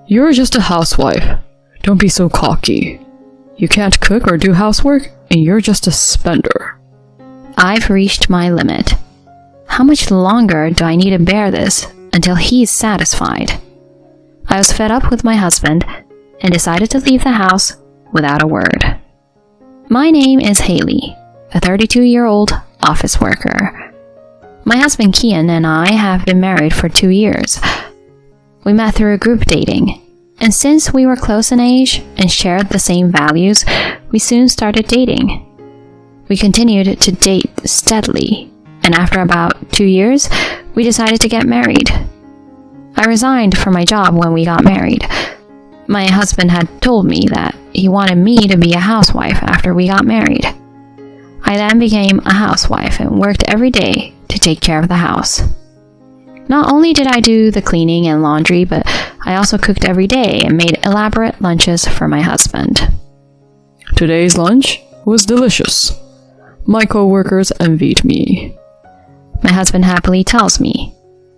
You're just a housewife. Don't be so cocky. You can't cook or do housework, and you're just a spender. I've reached my limit. How much longer do I need to bear this until he's satisfied? I was fed up with my husband and decided to leave the house without a word. My name is Haley, a 32-year-old office worker. My husband Kian and I have been married for 2 years. We met through group dating, and since we were close in age and shared the same values, we soon started dating. We continued to date steadily, and after about 2 years, we decided to get married. I resigned from my job when we got married. My husband had told me that he wanted me to be a housewife after we got married. I then became a housewife and worked every day to take care of the house. Not only did I do the cleaning and laundry, but I also cooked every day and made elaborate lunches for my husband. Today's lunch was delicious. My co-workers envied me. My husband happily tells me,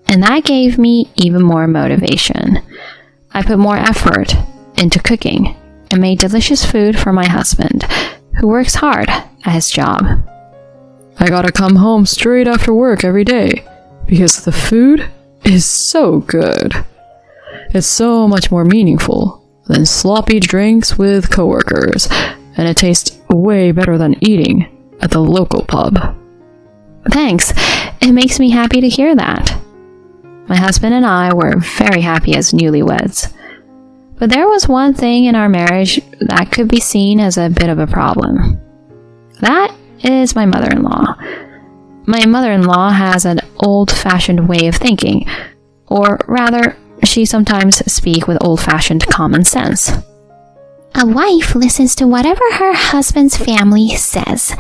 and that gave me even more motivation. I put more effort into cooking and made delicious food for my husband, who works hard at his job. I gotta come home straight after work every day because the food is so good. It's so much more meaningful than sloppy drinks with coworkers, and it tastes way better than eating at the local pub. Thanks. It makes me happy to hear that. My husband and I were very happy as newlyweds. But there was one thing in our marriage that could be seen as a bit of a problem. That is my mother-in-law. My mother-in-law has an old-fashioned way of thinking, or rather, she sometimes speaks with old-fashioned common sense. A wife listens to whatever her husband's family says.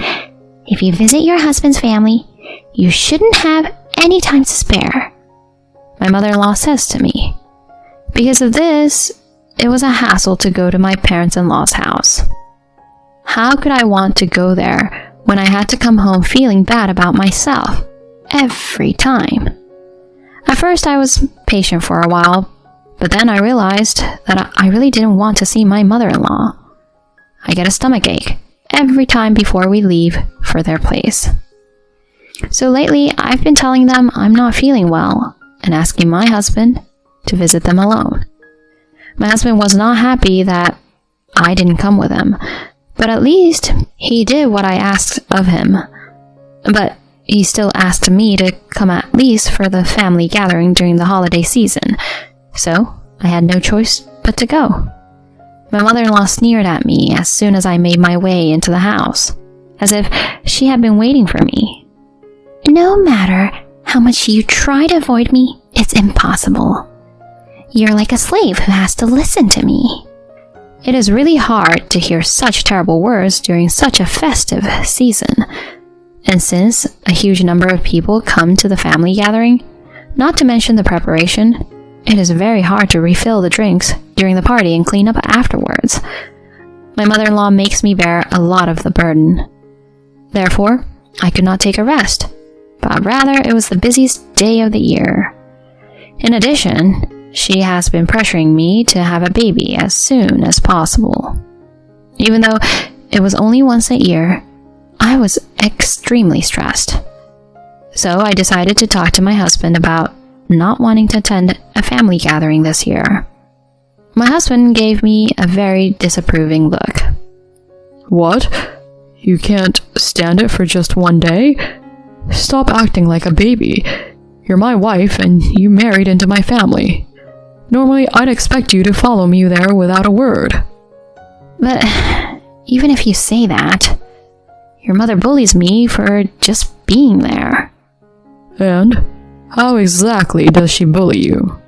If you visit your husband's family, you shouldn't have any time to spare, my mother-in-law says to me. Because of this, it was a hassle to go to my parents-in-law's house. How could I want to go there when I had to come home feeling bad about myself every time? At first, I was patient for a while, but then I realized that I really didn't want to see my mother-in-law. I get a stomachache every time before we leave for their place. So lately, I've been telling them I'm not feeling well and asking my husband to visit them alone. My husband was not happy that I didn't come with him, but at least he did what I asked of him. But he still asked me to come at least for the family gathering during the holiday season, so I had no choice but to go. My mother-in-law sneered at me as soon as I made my way into the house, as if she had been waiting for me. No matter how much you try to avoid me, it's impossible. You're like a slave who has to listen to me. It is really hard to hear such terrible words during such a festive season. And since a huge number of people come to the family gathering, not to mention the preparation, it is very hard to refill the drinks during the party and clean up afterwards. My mother-in-law makes me bear a lot of the burden. Therefore, I could not take a rest, but rather it was the busiest day of the year. In addition, she has been pressuring me to have a baby as soon as possible. Even though it was only once a year, I was extremely stressed. So I decided to talk to my husband about not wanting to attend a family gathering this year. My husband gave me a very disapproving look. What? You can't stand it for just one day? Stop acting like a baby. You're my wife and you married into my family. Normally, I'd expect you to follow me there without a word. But even if you say that, your mother bullies me for just being there. And how exactly does she bully you?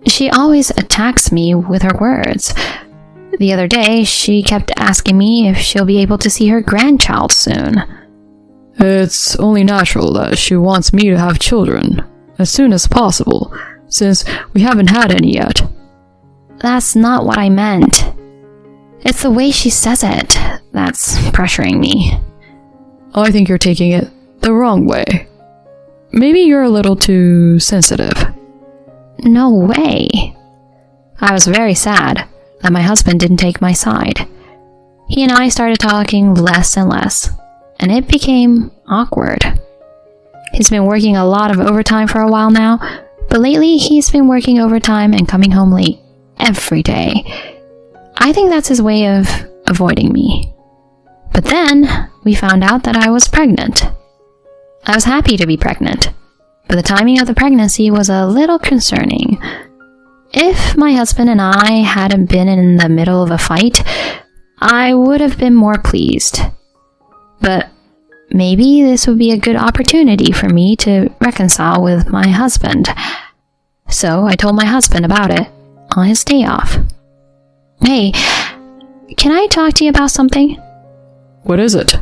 She always attacks me with her words. The other day, she kept asking me if she'll be able to see her grandchild soon. It's only natural that she wants me to have children as soon as possible, since we haven't had any yet. That's not what I meant. It's the way she says it that's pressuring me. I think you're taking it the wrong way. Maybe you're a little too sensitive. No way. I was very sad that my husband didn't take my side. He and I started talking less and less, and it became awkward. He's been working a lot of overtime for a while now, but lately he's been working overtime and coming home late every day. I think that's his way of avoiding me. But then we found out that I was pregnant. I was happy to be pregnant, but the timing of the pregnancy was a little concerning. If my husband and I hadn't been in the middle of a fight, I would have been more pleased. But maybe this would be a good opportunity for me to reconcile with my husband. So I told my husband about it on his day off. Hey, can I talk to you about something? What is it?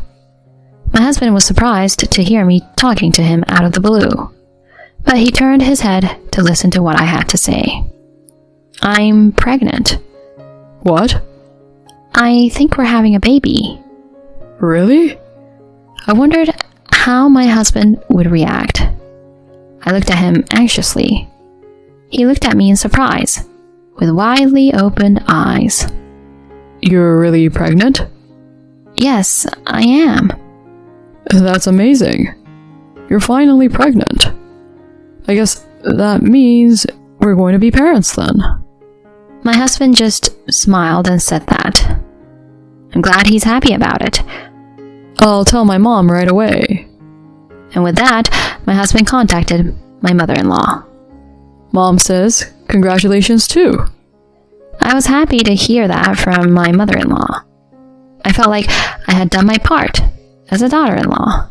My husband was surprised to hear me talking to him out of the blue, but he turned his head to listen to what I had to say. I'm pregnant. What? I think we're having a baby. Really? I wondered how my husband would react. I looked at him anxiously. He looked at me in surprise, with widely opened eyes. You're really pregnant? Yes, I am. That's amazing. You're finally pregnant. I guess that means we're going to be parents then. My husband just smiled and said that. I'm glad he's happy about it. I'll tell my mom right away. And with that, my husband contacted my mother-in-law. Mom says congratulations too. I was happy to hear that from my mother-in-law. I felt like I had done my part as a daughter-in-law.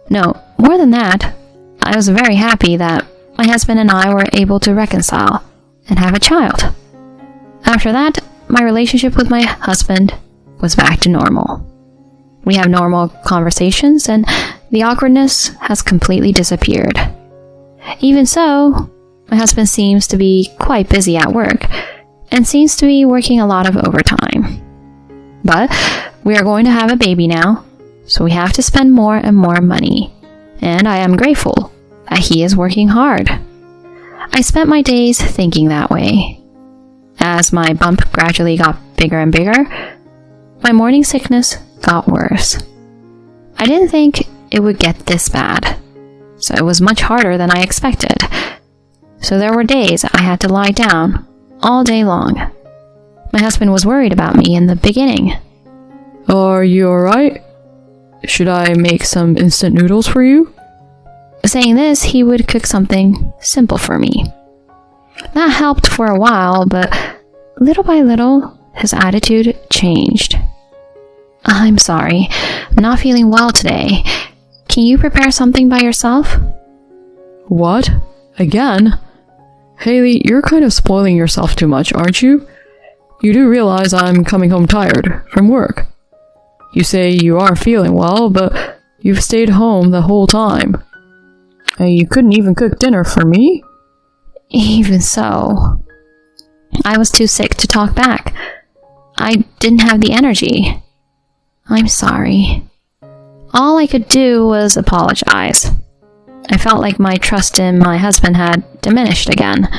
No, more than that, I was very happy that my husband and I were able to reconcile and have a child. After that, my relationship with my husband was back to normal. We have normal conversations and the awkwardness has completely disappeared. Even so, my husband seems to be quite busy at work and seems to be working a lot of overtime. But we are going to have a baby now, so we have to spend more and more money, and I am grateful that he is working hard. I spent my days thinking that way. As my bump gradually got bigger and bigger, my morning sickness got worse. I didn't think it would get this bad, so it was much harder than I expected. So there were days I had to lie down all day long. My husband was worried about me in the beginning. Are you alright? Should I make some instant noodles for you? Saying this, he would cook something simple for me. That helped for a while, but little by little, his attitude changed. I'm sorry, I'm not feeling well today. Can you prepare something by yourself? What? Again? Haley, you're kind of spoiling yourself too much, aren't you? You do realize I'm coming home tired from work. You say you are feeling well, but you've stayed home the whole time. And you couldn't even cook dinner for me? Even so, I was too sick to talk back. I didn't have the energy. I'm sorry. All I could do was apologize. I felt like my trust in my husband had diminished again.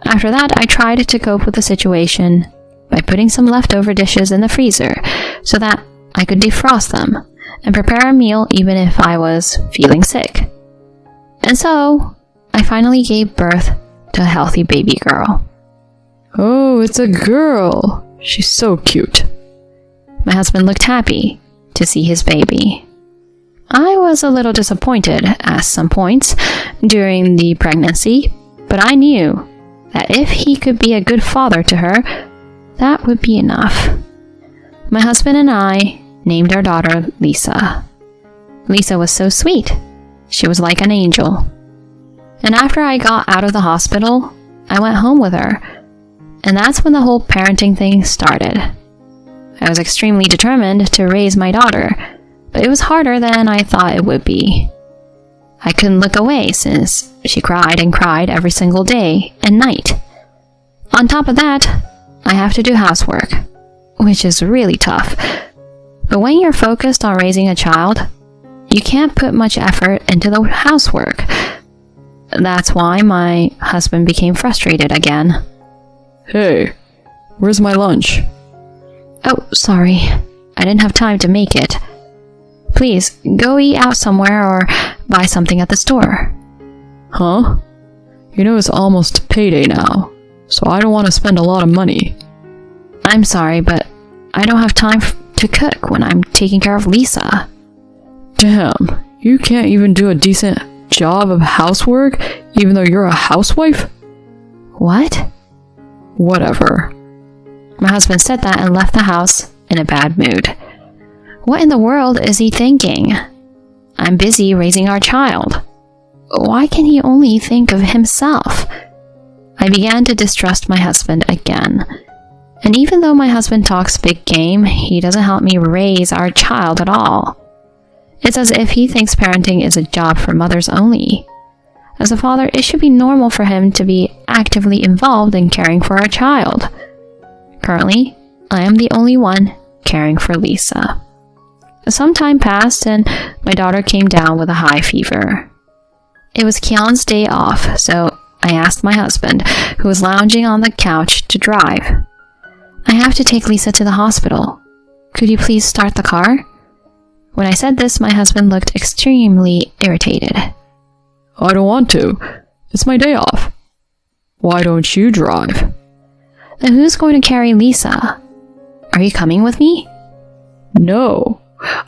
After that, I tried to cope with the situation by putting some leftover dishes in the freezer so that I could defrost them and prepare a meal even if I was feeling sick. And so, I finally gave birth to a healthy baby girl. Oh, it's a girl. She's so cute. My husband looked happy to see his baby. I was a little disappointed at some points during the pregnancy, but I knew that if he could be a good father to her, that would be enough. My husband and I named our daughter Lisa. Lisa was so sweet. She was like an angel. And after I got out of the hospital, I went home with her. And that's when the whole parenting thing started. I was extremely determined to raise my daughter, but it was harder than I thought it would be. I couldn't look away since she cried and cried every single day and night. On top of that, I have to do housework, which is really tough. But when you're focused on raising a child, you can't put much effort into the housework. That's why my husband became frustrated again. Hey, where's my lunch? Oh, sorry. I didn't have time to make it. Please, go eat out somewhere or buy something at the store. Huh? You know it's almost payday now, so I don't want to spend a lot of money. I'm sorry, but I don't have time to cook when I'm taking care of Lisa. Damn, you can't even do a decent job of housework even though you're a housewife? What? Whatever. My husband said that and left the house in a bad mood. What in the world is he thinking? I'm busy raising our child. Why can he only think of himself? I began to distrust my husband again. And even though my husband talks big game, he doesn't help me raise our child at all. It's as if he thinks parenting is a job for mothers only. As a father, it should be normal for him to be actively involved in caring for our child. Currently, I am the only one caring for Lisa. Some time passed and my daughter came down with a high fever. It was Kian's day off, so I asked my husband, who was lounging on the couch, to drive. I have to take Lisa to the hospital. Could you please start the car? When I said this, my husband looked extremely irritated. I don't want to. It's my day off. Why don't you drive? Then who's going to carry Lisa? Are you coming with me? No.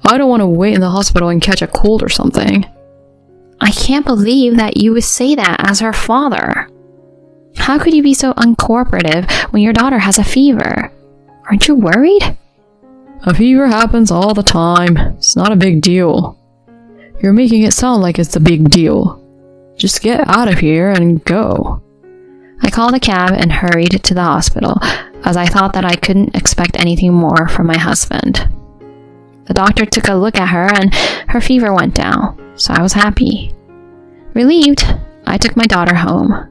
I don't want to wait in the hospital and catch a cold or something. I can't believe that you would say that as her father. How could you be so uncooperative when your daughter has a fever? Aren't you worried? A fever happens all the time. It's not a big deal. You're making it sound like it's a big deal. Just get out of here and go. I called a cab and hurried to the hospital, as I thought that I couldn't expect anything more from my husband. The doctor took a look at her and her fever went down, so I was happy. Relieved, I took my daughter home.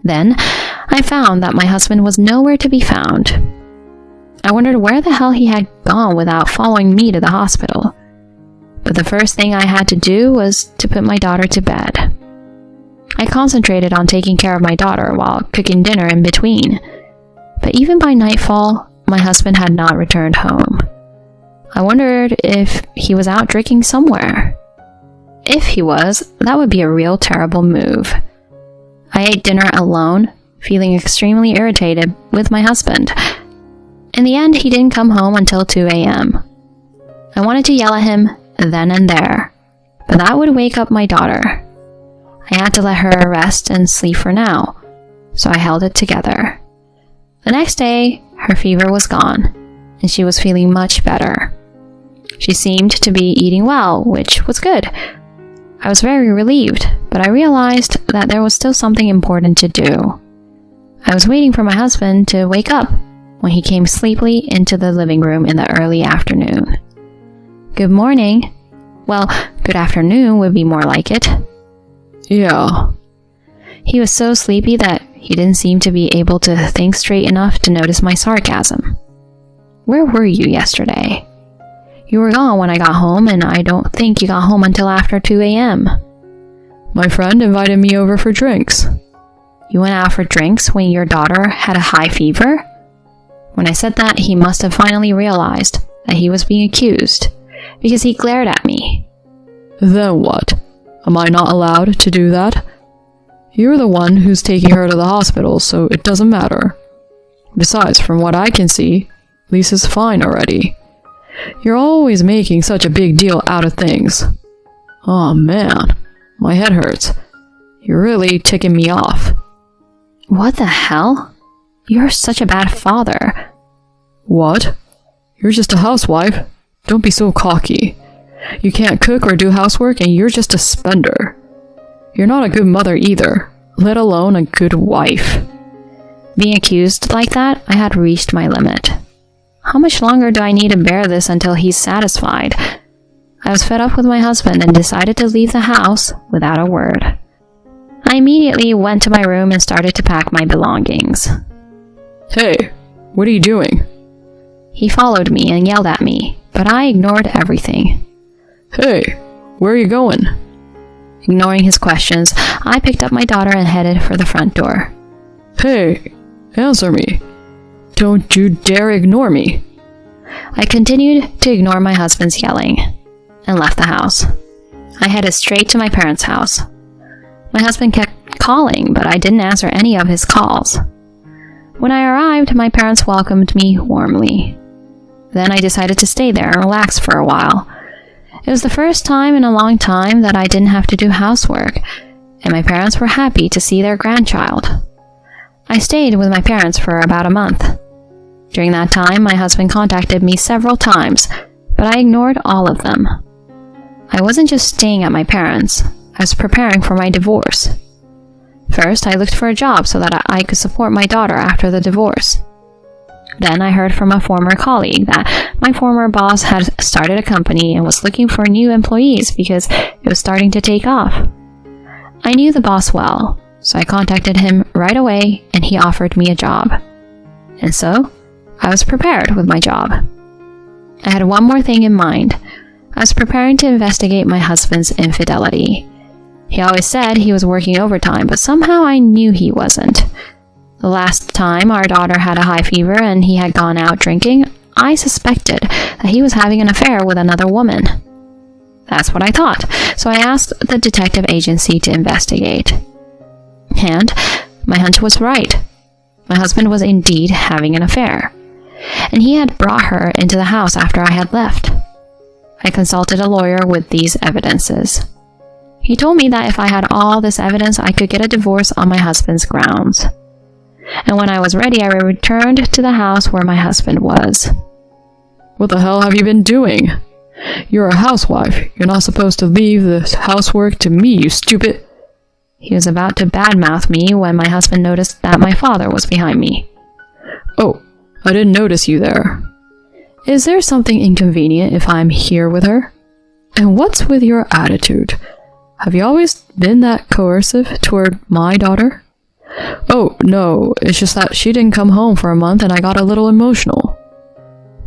Then, I found that my husband was nowhere to be found. I wondered where the hell he had gone without following me to the hospital. But the first thing I had to do was to put my daughter to bed. I concentrated on taking care of my daughter while cooking dinner in between. But even by nightfall, my husband had not returned home. I wondered if he was out drinking somewhere. If he was, that would be a real terrible move. I ate dinner alone, feeling extremely irritated with my husband. In the end, he didn't come home until 2 a.m. I wanted to yell at him then and there, but that would wake up my daughter. I had to let her rest and sleep for now, so I held it together. The next day, her fever was gone, and she was feeling much better. She seemed to be eating well, which was good. I was very relieved, but I realized that there was still something important to do. I was waiting for my husband to wake up when he came sleepily into the living room in the early afternoon. Good morning. Well, good afternoon would be more like it. Yeah. He was so sleepy that he didn't seem to be able to think straight enough to notice my sarcasm. Where were you yesterday? You were gone when I got home, and I don't think you got home until after 2 a.m. My friend invited me over for drinks. You went out for drinks when your daughter had a high fever? When I said that, he must have finally realized that he was being accused, because he glared at me. Then what? Am I not allowed to do that? You're the one who's taking her to the hospital, so it doesn't matter. Besides, from what I can see, Lisa's fine already. You're always making such a big deal out of things. Oh man, my head hurts. You're really ticking me off. What the hell? You're such a bad father. What? You're just a housewife. Don't be so cocky. You can't cook or do housework and you're just a spender. You're not a good mother either, let alone a good wife. Being accused like that, I had reached my limit. How much longer do I need to bear this until he's satisfied? I was fed up with my husband and decided to leave the house without a word. I immediately went to my room and started to pack my belongings. Hey, what are you doing? He followed me and yelled at me, but I ignored everything. Hey, where are you going? Ignoring his questions, I picked up my daughter and headed for the front door. Hey, Answer me. Don't you dare ignore me. I continued to ignore my husband's yelling and left the house. I headed straight to my parents' house. My husband kept calling, but I didn't answer any of his calls. When I arrived, my parents welcomed me warmly. Then I decided to stay there and relax for a while. It was the first time in a long time that I didn't have to do housework, and my parents were happy to see their grandchild. I stayed with my parents for about a month. During that time, my husband contacted me several times, but I ignored all of them. I wasn't just staying at my parents', I was preparing for my divorce. First, I looked for a job so that I could support my daughter after the divorce. Then I heard from a former colleague that my former boss had started a company and was looking for new employees because it was starting to take off. I knew the boss well, so I contacted him right away and he offered me a job. And so, I was prepared with my job. I had one more thing in mind. I was preparing to investigate my husband's infidelity. He always said he was working overtime, but somehow I knew he wasn't. The last time our daughter had a high fever and he had gone out drinking, I suspected that he was having an affair with another woman. That's what I thought, so I asked the detective agency to investigate. And my hunch was right. My husband was indeed having an affair, and he had brought her into the house after I had left. I consulted a lawyer with these evidences. He told me that if I had all this evidence, I could get a divorce on my husband's grounds. And when I was ready, I returned to the house where my husband was. What the hell have you been doing? You're a housewife. You're not supposed to leave the housework to me, you stupid. He was about to badmouth me when my husband noticed that my father was behind me. Oh, I didn't notice you there. Is there something inconvenient if I'm here with her? And what's with your attitude? Have you always been that coercive toward my daughter? Oh, no, it's just that she didn't come home for a month and I got a little emotional.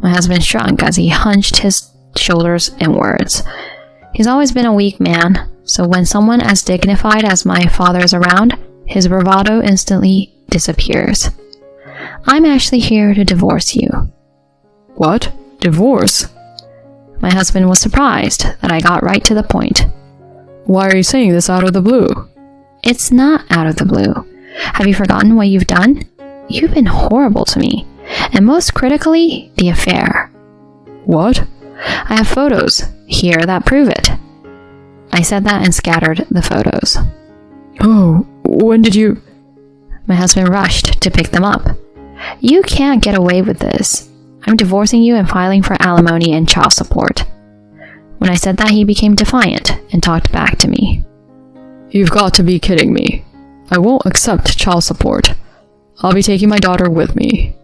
My husband shrunk as he hunched his shoulders inwards. He's always been a weak man, so when someone as dignified as my father is around, his bravado instantly disappears. I'm actually here to divorce you. What? Divorce? My husband was surprised that I got right to the point. Why are you saying this out of the blue? It's not out of the blue. Have you forgotten what you've done? You've been horrible to me, and most critically, the affair. What? I have photos here that prove it. I said that and scattered the photos. Oh, when did you... My husband rushed to pick them up. You can't get away with this. I'm divorcing you and filing for alimony and child support. When I said that, he became defiant and talked back to me. You've got to be kidding me. I won't accept child support. I'll be taking my daughter with me.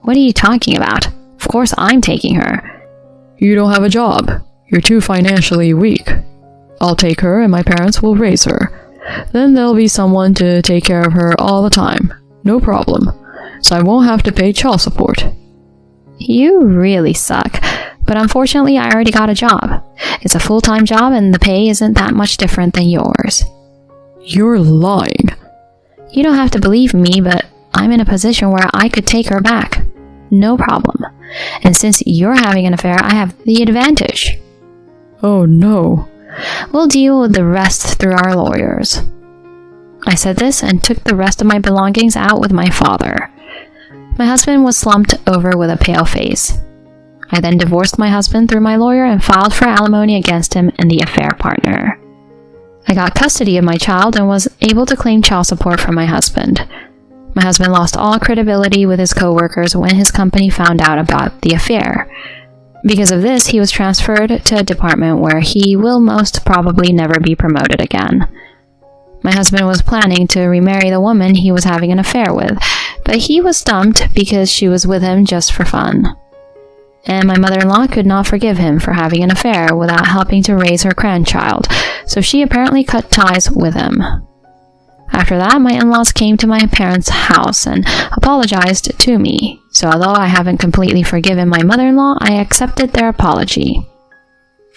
What are you talking about? Of course I'm taking her. You don't have a job. You're too financially weak. I'll take her and my parents will raise her. Then there'll be someone to take care of her all the time. No problem. So I won't have to pay child support. You really suck. But unfortunately, I already got a job. It's a full-time job and the pay isn't that much different than yours. You're lying. You don't have to believe me, but I'm in a position where I could take her back. No problem. And since you're having an affair, I have the advantage. Oh no. We'll deal with the rest through our lawyers. I said this and took the rest of my belongings out with my father. My husband was slumped over with a pale face. I then divorced my husband through my lawyer and filed for alimony against him and the affair partner. I got custody of my child and was able to claim child support from my husband. My husband lost all credibility with his co-workers when his company found out about the affair. Because of this, he was transferred to a department where he will most probably never be promoted again. My husband was planning to remarry the woman he was having an affair with, but he was stumped because she was with him just for fun. And my mother-in-law could not forgive him for having an affair without helping to raise her grandchild, so she apparently cut ties with him. After that, my in-laws came to my parents' house and apologized to me, so although I haven't completely forgiven my mother-in-law, I accepted their apology.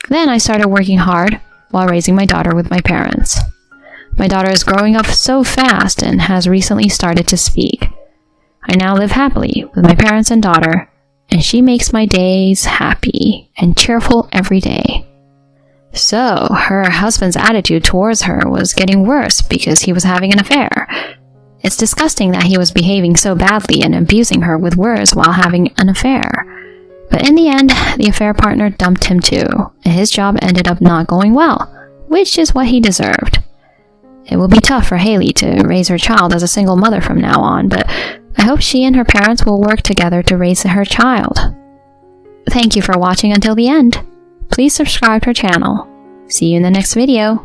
Then I started working hard while raising my daughter with my parents. My daughter is growing up so fast and has recently started to speak. I now live happily with my parents and daughter, and she makes my days happy and cheerful every day. So, her husband's attitude towards her was getting worse because he was having an affair. It's disgusting that he was behaving so badly and abusing her with words while having an affair. But in the end, the affair partner dumped him too, and his job ended up not going well, which is what he deserved. It will be tough for Haley to raise her child as a single mother from now on, but I hope she and her parents will work together to raise her child. Thank you for watching until the end. Please subscribe to our channel. See you in the next video.